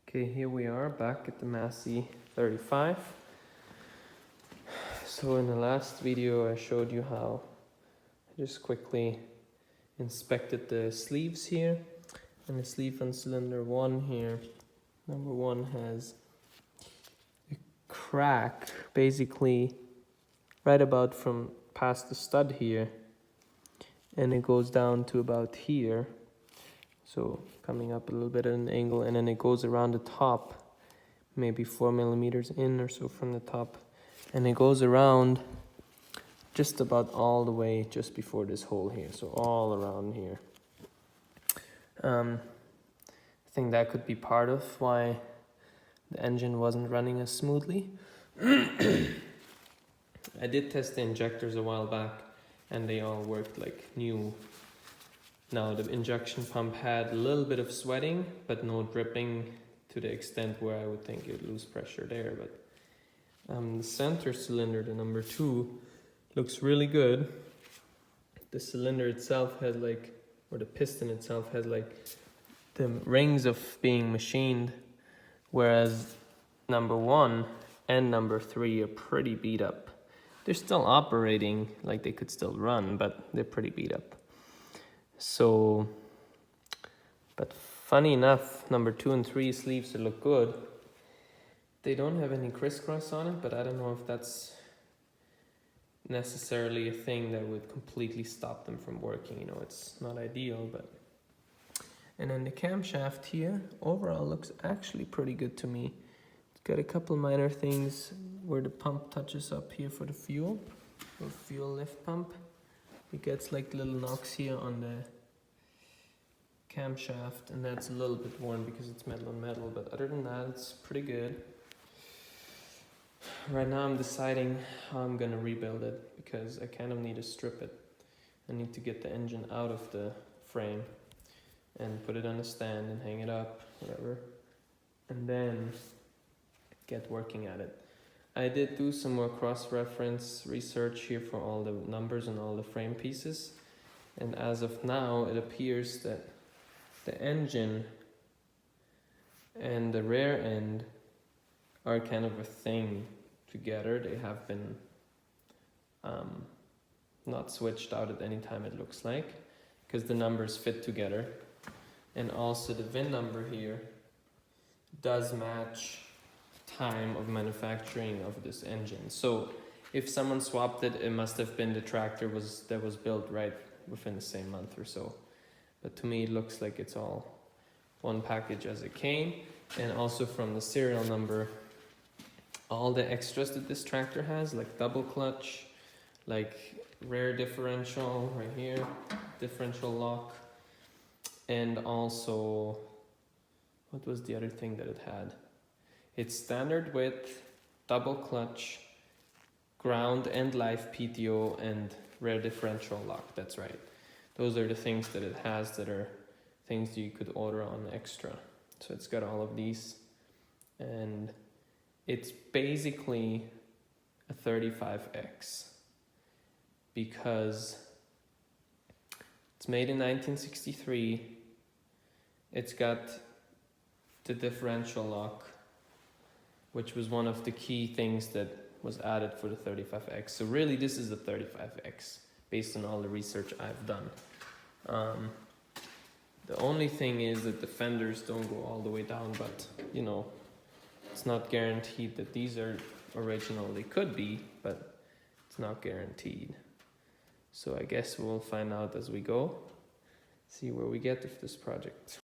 Okay, here we are back at the Massey 35. So in the last video I showed you how I just quickly inspected the sleeves here, and the sleeve on cylinder 1 here, number 1, has a crack basically right about from past the stud here, and it goes down to about here, so coming up a little bit at an angle, and then it goes around the top, maybe 4 millimeters in or so from the top, and it goes around just about all the way just before this hole here, so all around here. I think that could be part of why the engine wasn't running as smoothly. I did test the injectors a while back and they all worked like new. Now the injection pump had a little bit of sweating, but no dripping to the extent where I would think it would lose pressure there. But the center cylinder, the number 2, looks really good. The cylinder itself has like, or the piston itself has like the rings of being machined, whereas number 1 and number 3 are pretty beat up. They're still operating, like they could still run, but they're pretty beat up. So, but funny enough, number 2 and 3 sleeves look good. They don't have any crisscross on it, but I don't know if that's necessarily a thing that would completely stop them from working. You know, it's not ideal, but. And then the camshaft here, overall looks actually pretty good to me. It's got a couple minor things where the pump touches up here for the fuel, or fuel lift pump. It gets like little knocks here on the camshaft, and that's a little bit worn because it's metal on metal, but other than that, it's pretty good. Right now I'm deciding how I'm gonna rebuild it, because I kind of need to strip it. I need to get the engine out of the frame and put it on a stand and hang it up, whatever, and then get working at it. I did do some more cross-reference research here for all the numbers and all the frame pieces, and as of now it appears that the engine and the rear end are kind of a thing together. They have been not switched out at any time, it looks like, because the numbers fit together. And also the VIN number here does match time of manufacturing of this engine. So if someone swapped it, it must have been the tractor that was built right within the same month or so. But to me it looks like it's all one package as it came. And also from the serial number, all the extras that this tractor has, like double clutch, like rear differential right here, differential lock, and also, what was the other thing that it had? It's standard width, double clutch, ground and live PTO, and rear differential lock, that's right. Those are the things that it has that are things you could order on extra. So it's got all of these, and it's basically a 35X because it's made in 1963. It's got the differential lock, which was one of the key things that was added for the 35X. So really this is a 35X based on all the research I've done. The only thing is that the fenders don't go all the way down, but you know, it's not guaranteed that these are original. They could be, but it's not guaranteed. So I guess we'll find out as we go, see where we get with this project.